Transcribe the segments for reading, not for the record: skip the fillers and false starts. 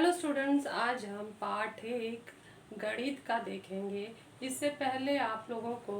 Hello students, आज हम पाठ 1 गणित का देखेंगे। इससे पहले आप लोगों को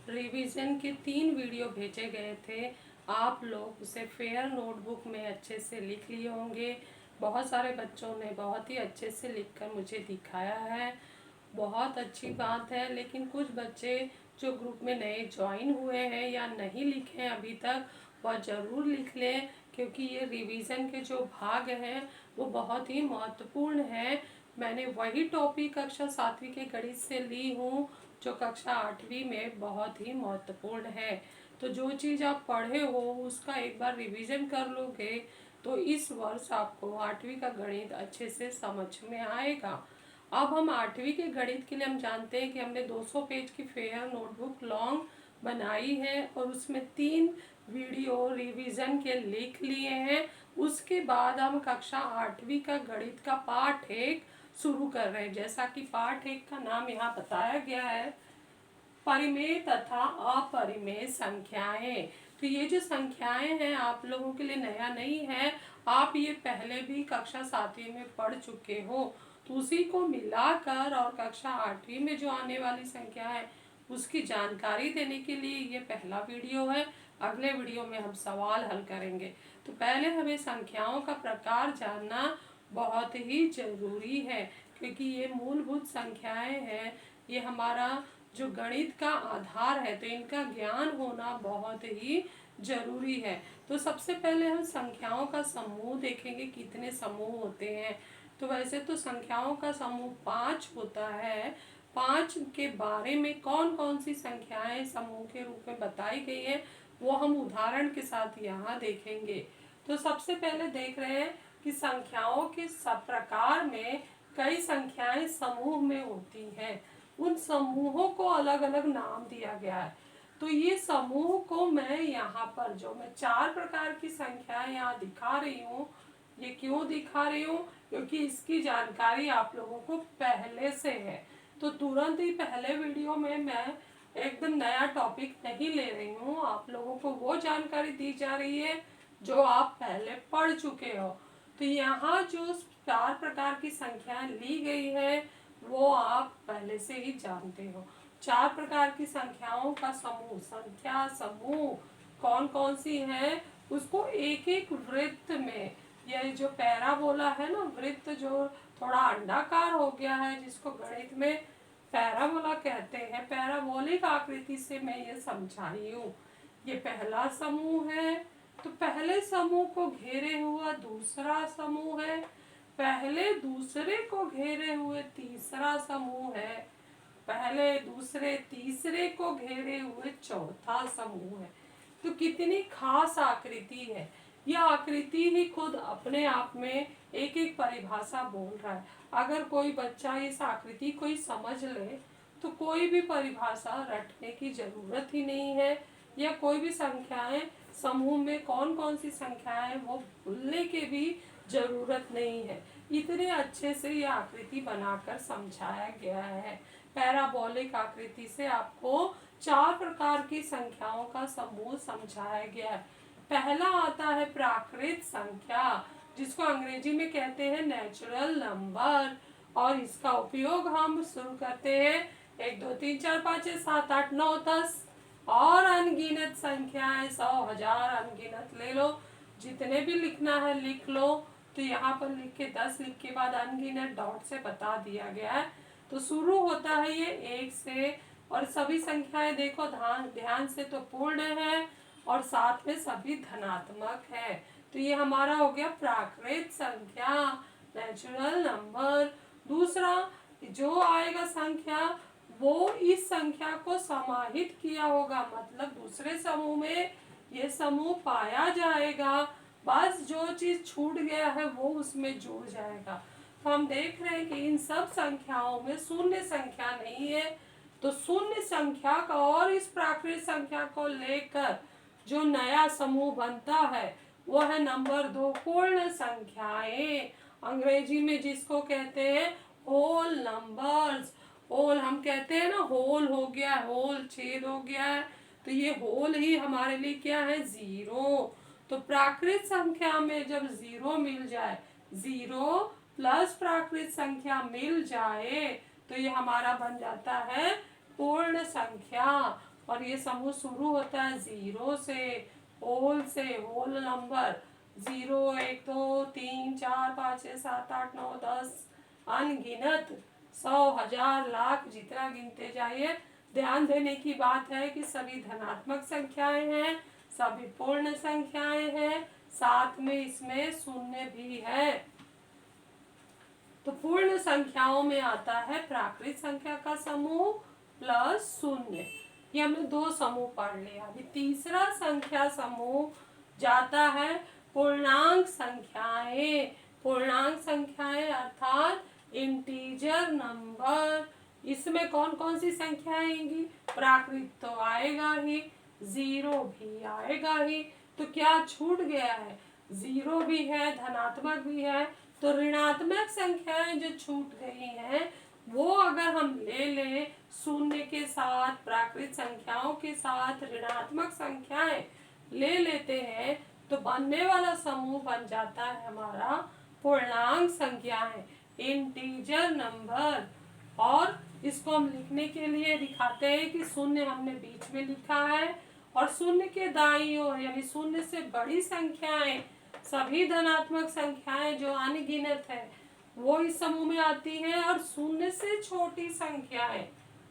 रिवीजन के 3 वीडियो भेजे गए थे। आप लोग उसे फेयर नोटबुक में अच्छे से लिख लिए होंगे। बहुत सारे बच्चों ने बहुत ही अच्छे से लिखकर मुझे दिखाया है, बहुत अच्छी बात है। लेकिन कुछ बच्चे जो ग्रुप में नए ज्वाइन हुए हैं या नहीं लिखे हैं अभी तक, वह ज़रूर लिख लें, क्योंकि ये रिवीजन के जो भाग हैं वो बहुत ही महत्वपूर्ण है। मैंने वही टॉपिक कक्षा 7वीं के गणित से ली हूँ जो कक्षा 8वीं में बहुत ही महत्वपूर्ण है। तो जो चीज़ आप पढ़े हो उसका एक बार रिवीजन कर लोगे तो इस वर्ष आपको 8वीं का गणित अच्छे से समझ में आएगा। अब हम 8वीं के गणित के लिए हम जानते हैं कि हमने 200 पेज की फेयर नोटबुक लॉन्ग बनाई है और उसमें 3 वीडियो रिवीजन के लिख लिए हैं। उसके बाद हम कक्षा 8वीं का गणित का पाठ 1 शुरू कर रहे हैं। जैसा कि पाठ 1 का नाम यहाँ बताया गया है, परिमेय तथा अपरिमेय संख्याएं। तो ये जो संख्याएं हैं आप लोगों के लिए नया नहीं है, आप ये पहले भी कक्षा 7वीं में पढ़ चुके हो। तो उसी को मिलाकर और कक्षा 8वीं में जो आने वाली संख्या है उसकी जानकारी देने के लिए ये पहला वीडियो है। अगले वीडियो में हम सवाल हल करेंगे। तो पहले हमें संख्याओं का प्रकार जानना बहुत ही जरूरी है, क्योंकि ये मूलभूत संख्याएं हैं। ये हमारा जो गणित का आधार है, तो इनका ज्ञान होना बहुत ही जरूरी है। तो सबसे पहले हम संख्याओं का समूह देखेंगे, कितने समूह होते हैं। तो वैसे तो संख्याओं का समूह 5 होता है। 5 के बारे में कौन कौन सी संख्याएं समूह के रूप में बताई गई है वो हम उदाहरण के साथ यहाँ देखेंगे। तो सबसे पहले देख रहे हैं कि संख्याओं के सब प्रकार में कई संख्याएं समूह में होती हैं। उन समूहों को अलग अलग नाम दिया गया है। तो ये समूह को मैं यहाँ पर जो मैं 4 प्रकार की संख्याएं यहाँ दिखा रही हूँ, ये क्यों दिखा रही हूँ, क्योंकि इसकी जानकारी आप लोगों को पहले से है। तो तुरंत ही पहले वीडियो में मैं एकदम नया टॉपिक नहीं ले रही हूँ, आप लोगों को वो जानकारी दी जा रही है जो आप पहले पढ़ चुके हो। तो यहाँ जो 4 प्रकार की संख्याएं ली गई है वो आप पहले से ही जानते हो। 4 प्रकार की संख्याओं का समूह, संख्या समूह कौन कौन सी है उसको एक एक वृत्त में, ये जो पैराबोला है ना, वृत्त जो थोड़ा अंडाकार हो गया है जिसको गणित में पैराबोला कहते हैं, पैराबोलिक आकृति से मैं ये समझाई हूँ। ये पहला समूह है। तो पहले समूह को घेरे हुआ दूसरा समूह है, पहले दूसरे को घेरे हुए तीसरा समूह है, पहले दूसरे तीसरे को घेरे हुए चौथा समूह है। तो कितनी खास आकृति है। यह आकृति ही खुद अपने आप में एक एक परिभाषा बोल रहा है। अगर कोई बच्चा इस आकृति को ही समझ ले तो कोई भी परिभाषा रटने की जरूरत ही नहीं है, या कोई भी संख्याएं समूह में कौन कौन सी संख्याएं वो भूलने के भी जरूरत नहीं है। इतने अच्छे से यह आकृति बनाकर समझाया गया है। पैराबोलिक आकृति से आपको 4 प्रकार की संख्याओं का समूह समझाया गया है। पहला आता है प्राकृत संख्या, जिसको अंग्रेजी में कहते हैं नेचुरल नंबर, और इसका उपयोग हम शुरू करते हैं 1 2 3 4 5 6 7 8 9 10 और अनगिनत संख्याएं, 100 1000 अनगिनत ले लो, जितने भी लिखना है लिख लो। तो यहाँ पर लिख के 10 लिख के बाद अनगिनत डॉट से बता दिया गया है। तो शुरू होता है ये 1 से, और सभी संख्याएं देखो ध्यान से तो पूर्ण है और साथ में सभी धनात्मक है। तो ये हमारा हो गया प्राकृत संख्या, नेचुरल नंबर। दूसरा जो आएगा संख्या वो इस संख्या को समाहित किया होगा, मतलब दूसरे समूह में ये समूह पाया जाएगा, बस जो चीज छूट गया है वो उसमें जुड़ जाएगा। तो हम देख रहे हैं कि इन सब संख्याओं में शून्य संख्या नहीं है। तो शून्य संख्या का और इस प्राकृत संख्या को लेकर जो नया समूह बनता है वो है नंबर 2 पूर्ण संख्याएं, अंग्रेजी में जिसको कहते हैं होल नंबर्स। होल हम कहते हैं ना, होल हो गया, होल छेद हो गया है, तो ये होल ही हमारे लिए क्या है, 0। तो प्राकृत संख्या में जब 0 मिल जाए, 0 प्लस प्राकृत संख्या मिल जाए तो ये हमारा बन जाता है पूर्ण संख्या। और ये समूह शुरू होता है 0 से, होल नंबर 0 1 2 3 4 5 6 7 8 9 10 अनगिनत 100 1000 लाख जितना गिनते जाइए। ध्यान देने की बात है कि सभी धनात्मक संख्याएं हैं, सभी पूर्ण संख्याएं हैं, साथ में इसमें शून्य भी है। तो पूर्ण संख्याओं में आता है प्राकृत संख्या का समूह प्लस शून्य। ये हमने 2 समूह पढ़ लिया। अभी तीसरा संख्या समूह जाता है पूर्णांक संख्याएं। पूर्णांक संख्याएं अर्थात इंटीजर नंबर। इसमें कौन कौन सी संख्या आएंगी? प्राकृत तो आएगा ही, 0 भी आएगा ही। तो क्या छूट गया है? 0 भी है, धनात्मक भी है। तो ऋणात्मक संख्याएं जो छूट गई हैं वो अगर हम ले लें शून्य के साथ, प्राकृत संख्याओं के साथ ऋणात्मक संख्याएं ले लेते हैं तो बनने वाला समूह बन जाता है हमारा पूर्णांक संख्याएं, इंटीजर नंबर। और इसको हम लिखने के लिए दिखाते हैं कि शून्य हमने बीच में लिखा है और शून्य के दाईं ओर यानी शून्य से बड़ी संख्याएं, सभी धनात्मक संख्याएं जो अनगिनत है वो इस समूह में आती है। और शून्य से छोटी संख्याएं,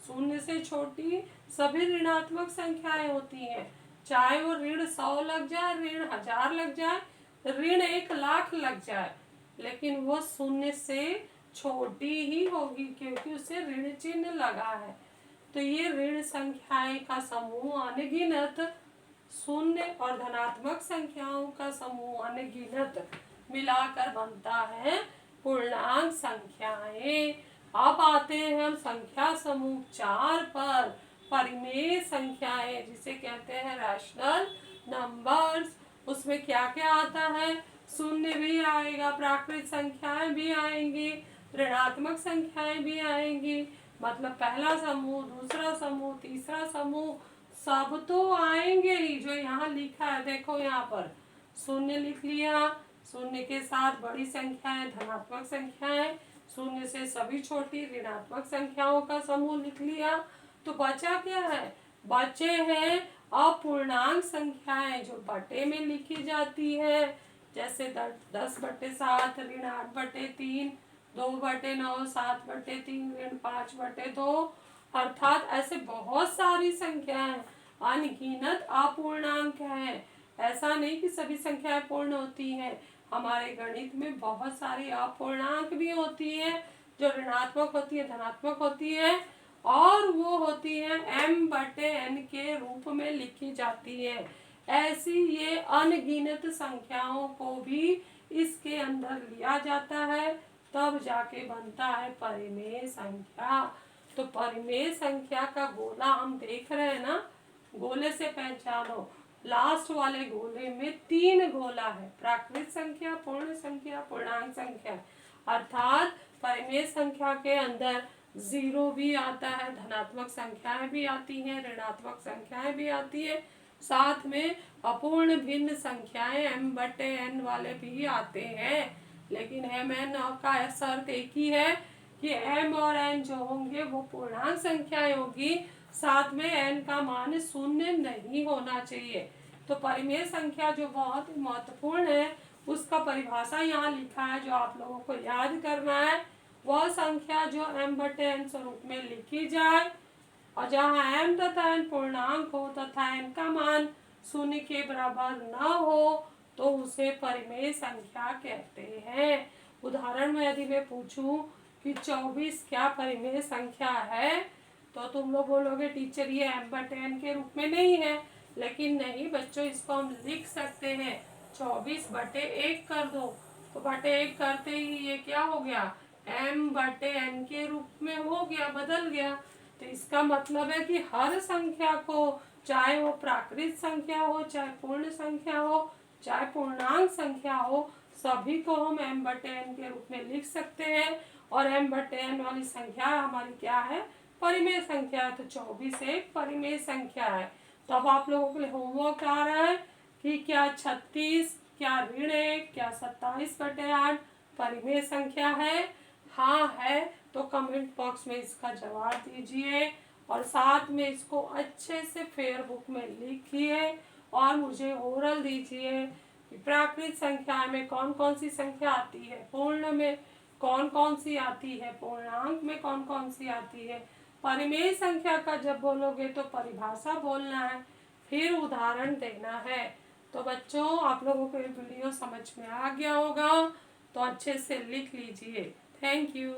शून्य से छोटी सभी ऋणात्मक संख्याएं होती हैं, चाहे वो ऋण 100 लग जाए, ऋण 1000 लग जाए, ऋण 1,00,000 लग जाए, लेकिन वो शून्य से छोटी ही होगी क्योंकि उसे ऋण चिन्ह लगा है। तो ये ऋण संख्याएं का समूह अनगिनत, शून्य और धनात्मक संख्याओं का समूह अनगिनत मिलाकर बनता है पूर्णांक संख्याएं। अब आते हैं हम संख्या समूह 4 पर, परिमेय संख्याएं जिसे कहते हैं रैशनल नंबर्स। उसमें क्या क्या आता है? शून्य भी आएगा, प्राकृत संख्याएं भी आएंगी, ऋणात्मक संख्याएं भी आएंगी। मतलब पहला समूह, दूसरा समूह, तीसरा समूह सब तो आएंगे ही। जो यहाँ लिखा है देखो, यहाँ पर शून्य लिख लिया, शून्य के साथ बड़ी संख्याएं धनात्मक संख्याएं, शून्य से सभी छोटी ऋणात्मक संख्याओं का समूह लिख लिया। तो बचा क्या है? बचे हैं अपूर्णांक संख्याएं जो बटे में लिखी जाती है, जैसे 10/7, ऋण 8/3, 2/9, 7/3, ऋण 5/2। अर्थात ऐसे बहुत सारी संख्याएं अनगिनत अपूर्णांक हैं। ऐसा नहीं कि सभी संख्याएं पूर्ण होती हैं, हमारे गणित में बहुत सारी अपूर्णांक भी होती है जो ऋणात्मक होती है, धनात्मक होती है, और वो होती है m/n के रूप में लिखी जाती है। ऐसी ये अनगिनत संख्याओं को भी इसके अंदर लिया जाता है, तब जाके बनता है परिमेय संख्या। तो परिमेय संख्या का गोला हम देख रहे हैं ना, गोले से पहचानो, लास्ट वाले गोले में 3 गोला है, प्राकृत संख्या, पूर्ण संख्या, पूर्णांक संख्या। अर्थात परिमेय संख्या के अंदर 0 भी आता है, धनात्मक संख्याएं भी आती हैं, ऋणात्मक संख्याएं भी आती है, साथ में अपूर्ण भिन्न संख्याएं m/n वाले भी आते हैं। लेकिन m/n का शर्त एक ही है कि m और n जो होंगे वो पूर्णांक संख्याएं होगी, साथ में n का मान शून्य नहीं होना चाहिए। तो परिमेय संख्या जो बहुत महत्वपूर्ण है उसका परिभाषा यहाँ लिखा है जो आप लोगों को याद करना है। वह संख्या जो m/n स्वरूप में लिखी जाए और जहाँ m तथा n पूर्णांक हो तथा n का मान शून्य के बराबर न हो तो उसे परिमेय संख्या कहते हैं। उदाहरण में यदि मैं पूछूं कि 24 क्या परिमेय संख्या है तो तुम लोग बोलोगे टीचर ये m/n के रूप में नहीं है। लेकिन नहीं बच्चों, इसको हम लिख सकते हैं, 24/1 कर दो तो /1 करते ही ये क्या हो गया? m/n के रूप में हो गया, बदल गया। तो इसका मतलब है कि हर संख्या को, चाहे वो प्राकृत संख्या हो, चाहे पूर्ण संख्या हो, चाहे पूर्णांक संख्या हो, सभी को हम m/n के रूप में लिख सकते हैं। और m/n वाली संख्या हमारी क्या है? परिमेय संख्या है। तो 24 एक परिमेय संख्या है। तो अब आप लोगों के लिए होमवर्क आ रहा है कि क्या 36, क्या ऋण 1, क्या 27/8, परिमेय संख्या है? हाँ है, तो कमेंट बॉक्स में इसका जवाब दीजिए और साथ में इसको अच्छे से फेयर बुक में लिखिए और मुझे ओरल दीजिए कि प्राकृत संख्या में कौन कौन सी संख्या आती है, पूर्ण में कौन कौन सी आती है, पूर्णांक में कौन कौन सी आती है। परिमेय संख्या का जब बोलोगे तो परिभाषा बोलना है, फिर उदाहरण देना है। तो बच्चों, आप लोगों को ये वीडियो समझ में आ गया होगा, तो अच्छे से लिख लीजिए। Thank you.